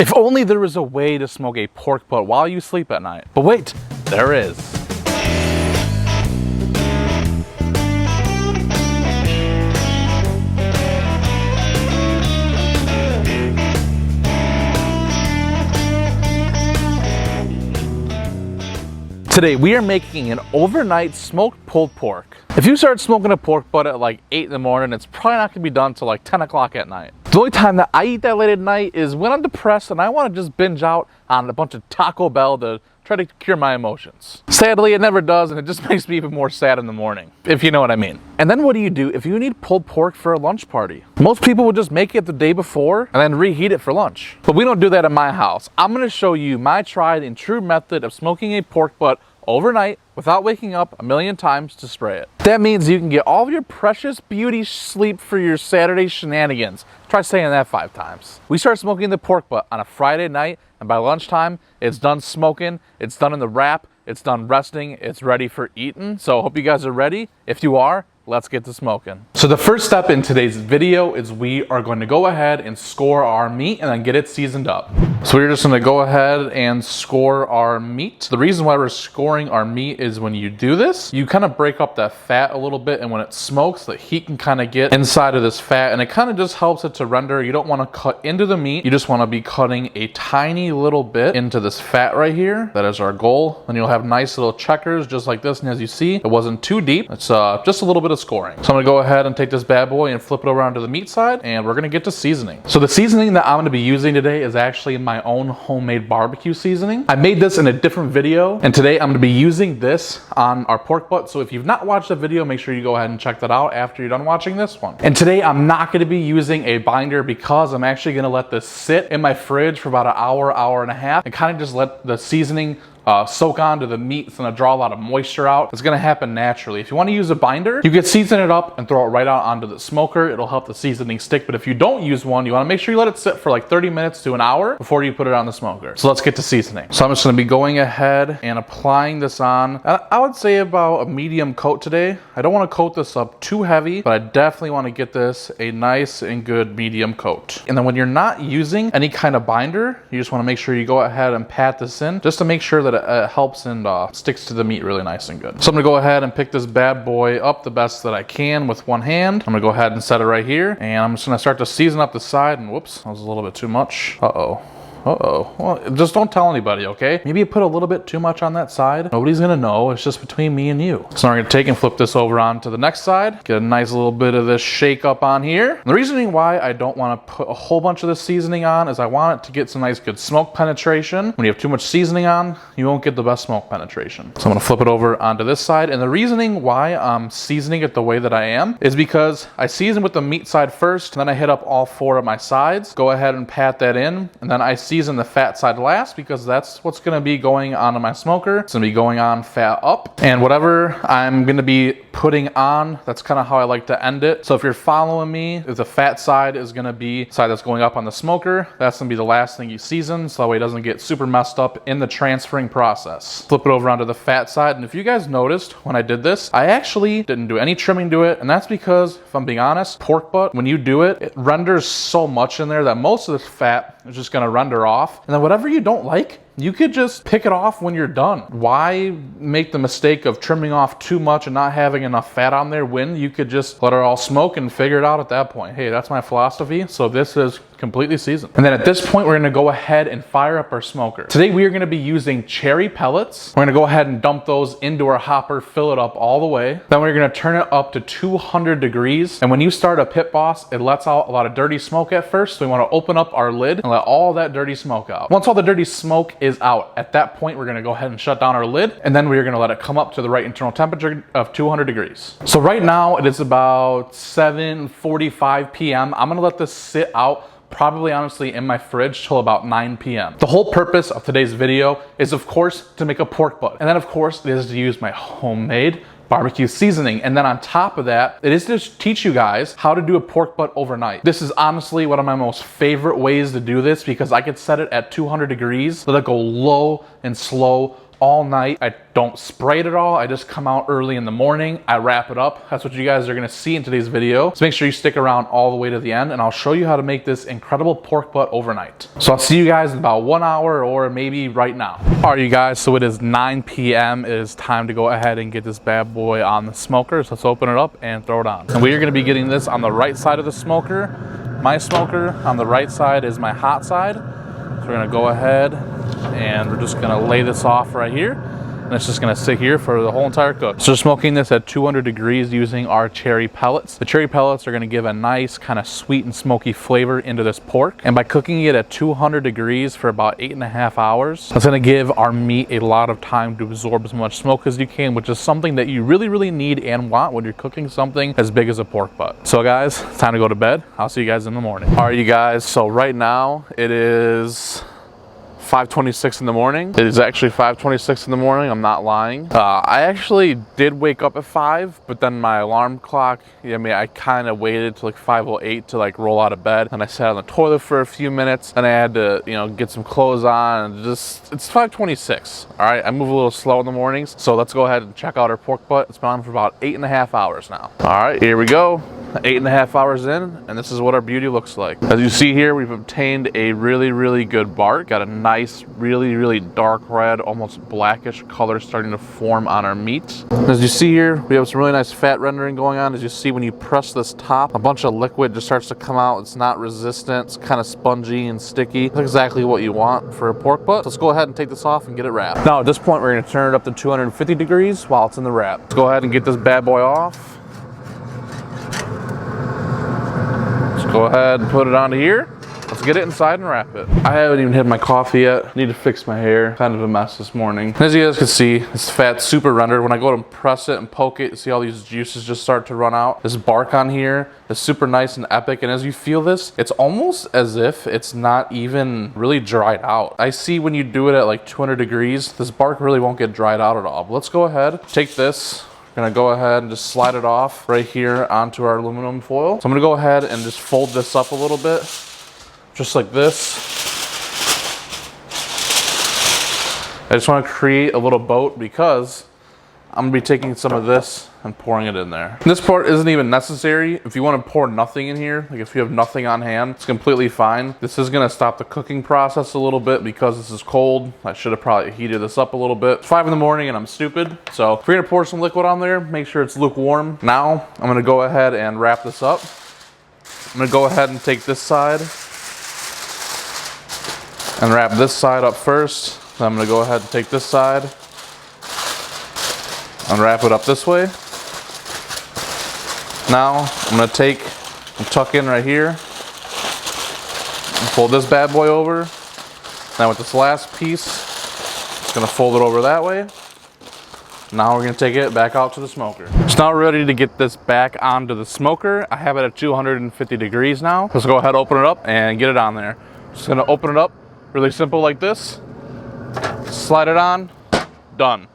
If only there was a way to smoke a pork butt while you sleep at night. But wait, there is. Today we are making an overnight smoked pulled pork. If you start smoking a pork butt at like 8 in the morning, it's probably not gonna be done till like 10 o'clock at night. The only time that I eat that late at night is when I'm depressed and I wanna just binge out on a bunch of Taco Bell to try to cure my emotions. Sadly, it never does, and it just makes me even more sad in the morning, if you know what I mean. And then what do you do if you need pulled pork for a lunch party? Most people would just make it the day before and then reheat it for lunch. But we don't do that at my house. I'm gonna show you my tried and true method of smoking a pork butt overnight without waking up a million times to spray it. That means you can get all of your precious beauty sleep for your Saturday shenanigans. Try saying that 5 times. We start smoking the pork butt on a Friday night, and by lunchtime, it's done smoking, it's done in the wrap, it's done resting, it's ready for eating. So I hope you guys are ready. If you are, let's get to smoking. So the first step in today's video is we are going to go ahead and score our meat and then get it seasoned up. So we're just going to go ahead and score our meat. The reason why we're scoring our meat is when you do this, you kind of break up that fat a little bit, and when it smokes, the heat can kind of get inside of this fat, and it kind of just helps it to render. You don't want to cut into the meat. You just want to be cutting a tiny little bit into this fat right here. That is our goal. And you'll have nice little checkers just like this. And as you see, it wasn't too deep. It's just a little bit of scoring. So I'm gonna go ahead and take this bad boy and flip it over onto the meat side, and we're gonna get to seasoning. So the seasoning that I'm gonna be using today is actually my own homemade barbecue seasoning. I made this in a different video, and today I'm gonna be using this on our pork butt. So if you've not watched the video, make sure you go ahead and check that out after you're done watching this one. And today I'm not gonna be using a binder because I'm actually gonna let this sit in my fridge for about an hour, hour and a half, and kind of just let the seasoning soak onto the meat. It's gonna draw a lot of moisture out. It's gonna happen naturally. If you wanna use a binder, you can season it up and throw it right out onto the smoker. It'll help the seasoning stick. But if you don't use one, you wanna make sure you let it sit for like 30 minutes to an hour before you put it on the smoker. So let's get to seasoning. So I'm just gonna be going ahead and applying this on. I would say about a medium coat today. I don't wanna coat this up too heavy, but I definitely wanna get this a nice and good medium coat. And then when you're not using any kind of binder, you just wanna make sure you go ahead and pat this in just to make sure that it helps and sticks to the meat really nice and good. So I'm gonna go ahead and pick this bad boy up the best that I can with one hand. I'm gonna go ahead and set it right here, and I'm just gonna start to season up the side. And whoops, that was a little bit too much. Well, just don't tell anybody, okay? Maybe you put a little bit too much on that side. Nobody's gonna know. It's just between me and you. So now we're gonna take and flip this over onto the next side. Get a nice little bit of this shake up on here. And the reasoning why I don't wanna put a whole bunch of this seasoning on is I want it to get some nice good smoke penetration. When you have too much seasoning on, you won't get the best smoke penetration. So I'm gonna flip it over onto this side. And the reasoning why I'm seasoning it the way that I am is because I season with the meat side first, and then I hit up all 4 of my sides. Go ahead and pat that in, and then I season the fat side last because that's what's going to be going onto my smoker. It's going to be going on fat up, and whatever I'm going to be putting on, that's kind of how I like to end it. So if you're following me, if the fat side is going to be the side that's going up on the smoker, that's going to be the last thing you season, so that way it doesn't get super messed up in the transferring process. Flip it over onto the fat side, and if you guys noticed when I did this, I actually didn't do any trimming to it, and that's because, if I'm being honest, pork butt, when you do it, it renders so much in there that most of the fat is just going to render off. And then whatever you don't like, you could just pick it off when you're done. Why make the mistake of trimming off too much and not having enough fat on there when you could just let it all smoke and figure it out at that point? Hey, that's my philosophy. So this is completely seasoned. And then at this point, we're gonna go ahead and fire up our smoker. Today, we are gonna be using cherry pellets. We're gonna go ahead and dump those into our hopper, fill it up all the way. Then we're gonna turn it up to 200 degrees. And when you start a pit boss, it lets out a lot of dirty smoke at first. So we wanna open up our lid and let all that dirty smoke out. Once all the dirty smoke is out, at that point, we're gonna go ahead and shut down our lid, and then we're gonna let it come up to the right internal temperature of 200 degrees. So right now, it is about 7:45 p.m. I'm gonna let this sit out probably honestly in my fridge till about 9 p.m. The whole purpose of today's video is of course to make a pork butt. And then of course it is to use my homemade barbecue seasoning. And then on top of that, it is to teach you guys how to do a pork butt overnight. This is honestly one of my most favorite ways to do this because I could set it at 200 degrees, let it go low and slow all night. I don't spray it at all. I just come out early in the morning. I wrap it up. That's what you guys are gonna see in today's video. So make sure you stick around all the way to the end and I'll show you how to make this incredible pork butt overnight. So I'll see you guys in about 1 hour or maybe right now. All right, you guys, so it is 9 p.m. It is time to go ahead and get this bad boy on the smoker. So let's open it up and throw it on. And we are gonna be getting this on the right side of the smoker. My smoker on the right side is my hot side. So we're gonna go ahead and we're just gonna lay this off right here. And it's just gonna sit here for the whole entire cook. So we're smoking this at 200 degrees using our cherry pellets. The cherry pellets are gonna give a nice kind of sweet and smoky flavor into this pork. And by cooking it at 200 degrees for about 8.5 hours, that's gonna give our meat a lot of time to absorb as much smoke as you can, which is something that you really, really need and want when you're cooking something as big as a pork butt. So guys, it's time to go to bed. I'll see you guys in the morning. All right, you guys, so right now it is 5:26 in the morning. It is actually 5:26 in the morning, I'm not lying. I actually did wake up at 5, but then my alarm clock, I kind of waited till like 5:08 to like roll out of bed. And I sat on the toilet for a few minutes and I had to, get some clothes on and it's 5:26. All right, I move a little slow in the mornings. So let's go ahead and check out our pork butt. It's been on for about 8.5 hours now. All right, here we go. 8.5 hours in, and this is what our beauty looks like. As you see here, we've obtained a really, really good bark. Got a nice, really, really dark red, almost blackish color starting to form on our meat. As you see here, we have some really nice fat rendering going on. As you see, when you press this top, a bunch of liquid just starts to come out. It's not resistant, it's kind of spongy and sticky. That's exactly what you want for a pork butt. So let's go ahead and take this off and get it wrapped. Now at this point, we're gonna turn it up to 250 degrees while it's in the wrap. Let's go ahead and get this bad boy off. Go ahead and put it onto here. Let's get it inside and wrap it. I haven't even had my coffee yet. Need to fix my hair. Kind of a mess this morning. As you guys can see, this fat's super rendered. When I go to press it and poke it, you see all these juices just start to run out. This bark on here is super nice and epic. And as you feel this, it's almost as if it's not even really dried out. I see when you do it at like 200 degrees, this bark really won't get dried out at all. But let's go ahead, take this. We're gonna go ahead and just slide it off right here onto our aluminum foil. So I'm gonna go ahead and just fold this up a little bit, just like this. I just wanna create a little boat because I'm gonna be taking some of this and pouring it in there. This part isn't even necessary. If you wanna pour nothing in here, like if you have nothing on hand, it's completely fine. This is gonna stop the cooking process a little bit because this is cold. I should have probably heated this up a little bit. It's 5 in the morning and I'm stupid. So if you're gonna pour some liquid on there, make sure it's lukewarm. Now, I'm gonna go ahead and wrap this up. I'm gonna go ahead and take this side and wrap this side up first. Then I'm gonna go ahead and take this side and wrap it up this way. Now I'm gonna take and tuck in right here and fold this bad boy over. Now with this last piece, just gonna fold it over that way. Now we're gonna take it back out to the smoker. So now we're ready to get this back onto the smoker. I have it at 250 degrees now. Let's go ahead, open it up and get it on there. Just gonna open it up, really simple like this. Slide it on, done.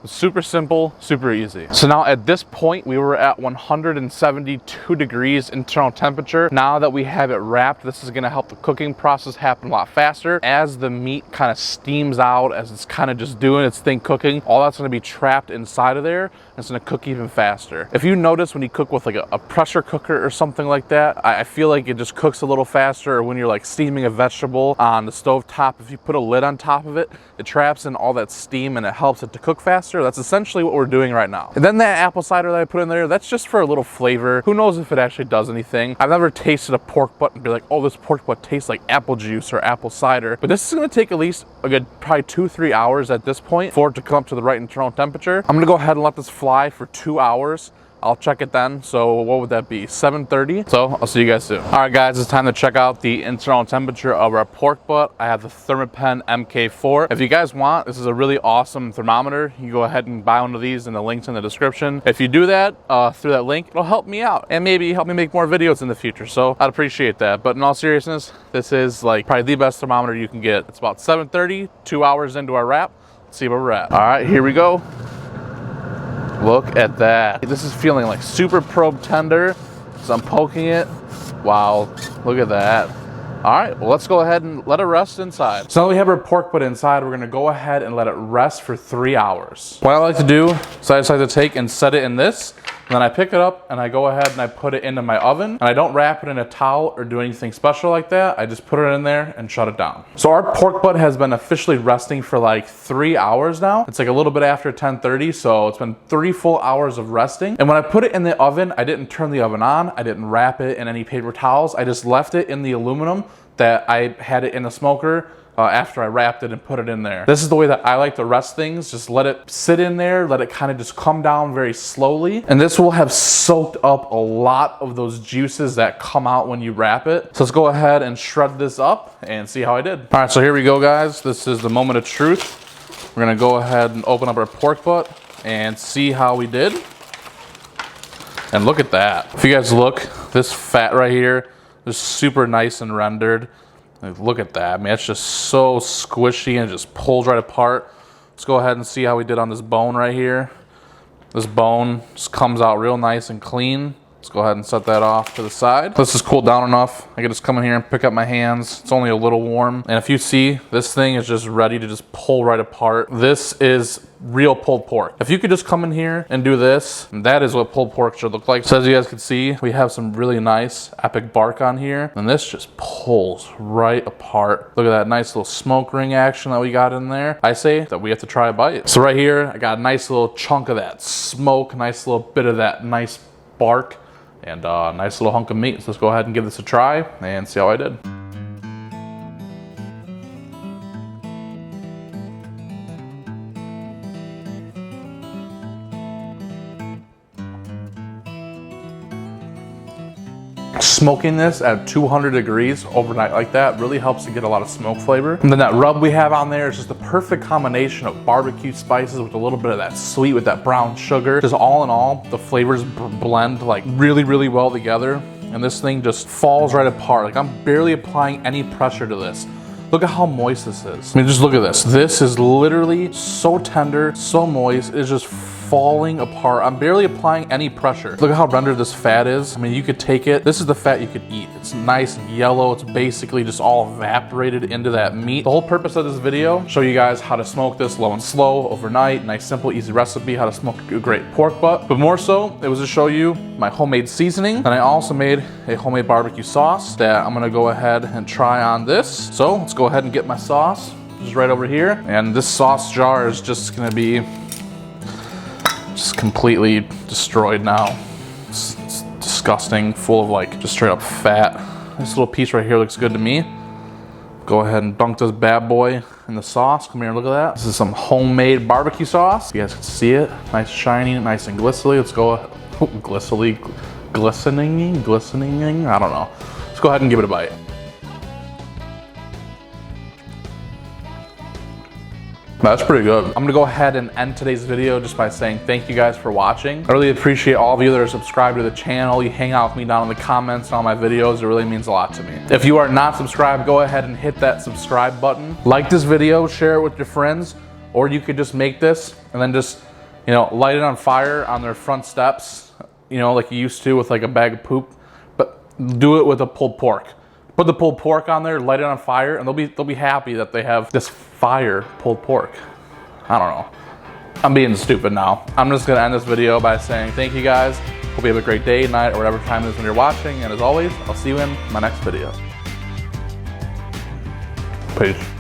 Super simple, super easy. So now at this point, we were at 172 degrees internal temperature. Now that we have it wrapped, this is gonna help the cooking process happen a lot faster. As the meat kind of steams out, as it's kind of just doing its thing cooking, all that's gonna be trapped inside of there, and it's gonna cook even faster. If you notice when you cook with like a pressure cooker or something like that, I feel like it just cooks a little faster, or when you're like steaming a vegetable on the stove top, if you put a lid on top of it, it traps in all that steam and it helps it to cook faster. That's essentially what we're doing right now. And then that apple cider that I put in there, that's just for a little flavor. Who knows if it actually does anything. I've never tasted a pork butt and be like, oh, this pork butt tastes like apple juice or apple cider. But this is gonna take at least a good probably 2-3 hours at this point for it to come up to the right internal temperature. I'm gonna go ahead and let this fly for 2 hours. I'll check it then. So what would that be? 7:30. So I'll see you guys soon. All right, guys, it's time to check out the internal temperature of our pork butt. I have the Thermapen MK4. If you guys want, this is a really awesome thermometer. You go ahead and buy one of these, and the link's in the description. If you do that through that link, it'll help me out and maybe help me make more videos in the future. So I'd appreciate that. But in all seriousness, this is like probably the best thermometer you can get. It's about 7:30, 2 hours into our wrap. Let's see where we're at. All right, here we go. Look at that. This is feeling like super probe tender. So I'm poking it. Wow, look at that. All right, well, let's go ahead and let it rest inside. So now we have our pork butt inside. We're gonna go ahead and let it rest for 3 hours. What I like to do is I just like to take and set it in this, and then I pick it up and I go ahead and I put it into my oven, and I don't wrap it in a towel or do anything special like that. I just put it in there and shut it down. So our pork butt has been officially resting for like 3 hours now. It's like a little bit after 10:30, so it's been 3 full hours of resting. And when I put it in the oven, I didn't turn the oven on. I didn't wrap it in any paper towels. I just left it in the aluminum that I had it in the smoker after I wrapped it and put it in there. This is the way that I like to rest things. Just let it sit in there, let it kind of just come down very slowly. And this will have soaked up a lot of those juices that come out when you wrap it. So let's go ahead and shred this up and see how I did. All right, so here we go, guys. This is the moment of truth. We're gonna go ahead and open up our pork butt and see how we did. And look at that. If you guys look, this fat right here, it's super nice and rendered. Like, look at that. I mean, it's just so squishy and it just pulls right apart. Let's go ahead and see how we did on this bone right here. This bone just comes out real nice and clean. Let's go ahead and set that off to the side. This is cooled down enough. I can just come in here and pick up my hands. It's only a little warm. And if you see, this thing is just ready to just pull right apart. This is real pulled pork. If you could just come in here and do this, that is what pulled pork should look like. So as you guys can see, we have some really nice epic bark on here, and this just pulls right apart. Look at that nice little smoke ring action that we got in there. I say that we have to try a bite. So right here, I got a nice little chunk of that smoke, nice little bit of that nice bark, and a nice little hunk of meat. So let's go ahead and give this a try and see how I did. Smoking this at 200 degrees overnight like that really helps to get a lot of smoke flavor. And then that rub we have on there is just the perfect combination of barbecue spices with a little bit of that sweet with that brown sugar. Just all in all, the flavors blend like really, really well together. And this thing just falls right apart. Like, I'm barely applying any pressure to this. Look at how moist this is. I mean, just look at this. This is literally so tender, so moist. It's just falling apart. I'm barely applying any pressure. Look at how rendered this fat is. I mean, you could take it. This is the fat you could eat. It's nice and yellow. It's basically just all evaporated into that meat. The whole purpose of this video, show you guys how to smoke this low and slow overnight. Nice, simple, easy recipe, how to smoke a great pork butt. But more so, it was to show you my homemade seasoning. And I also made a homemade barbecue sauce that I'm gonna go ahead and try on this. So let's go ahead and get my sauce, just right over here. And this sauce jar is just gonna be just completely destroyed now. It's disgusting, full of like just straight up fat. This little piece right here looks good to me. Go ahead and dunk this bad boy in the sauce. Come here and look at that. This is some homemade barbecue sauce. You guys can see it. Nice shiny, nice and glistening. Let's go, glistening, I don't know. Let's go ahead and give it a bite. That's pretty good. I'm gonna go ahead and end today's video just by saying thank you guys for watching. I really appreciate all of you that are subscribed to the channel. You hang out with me down in the comments on my videos. It really means a lot to me. If you are not subscribed, go ahead and hit that subscribe button. Like this video, share it with your friends, or you could just make this and then just, you know, light it on fire on their front steps, you know, like you used to with like a bag of poop, but do it with a pulled pork. Put the pulled pork on there, light it on fire, and they'll be happy that they have this fire pulled pork. I don't know. I'm being stupid now. I'm just gonna end this video by saying thank you guys. Hope you have a great day, night, or whatever time it is when you're watching. And as always, I'll see you in my next video. Peace.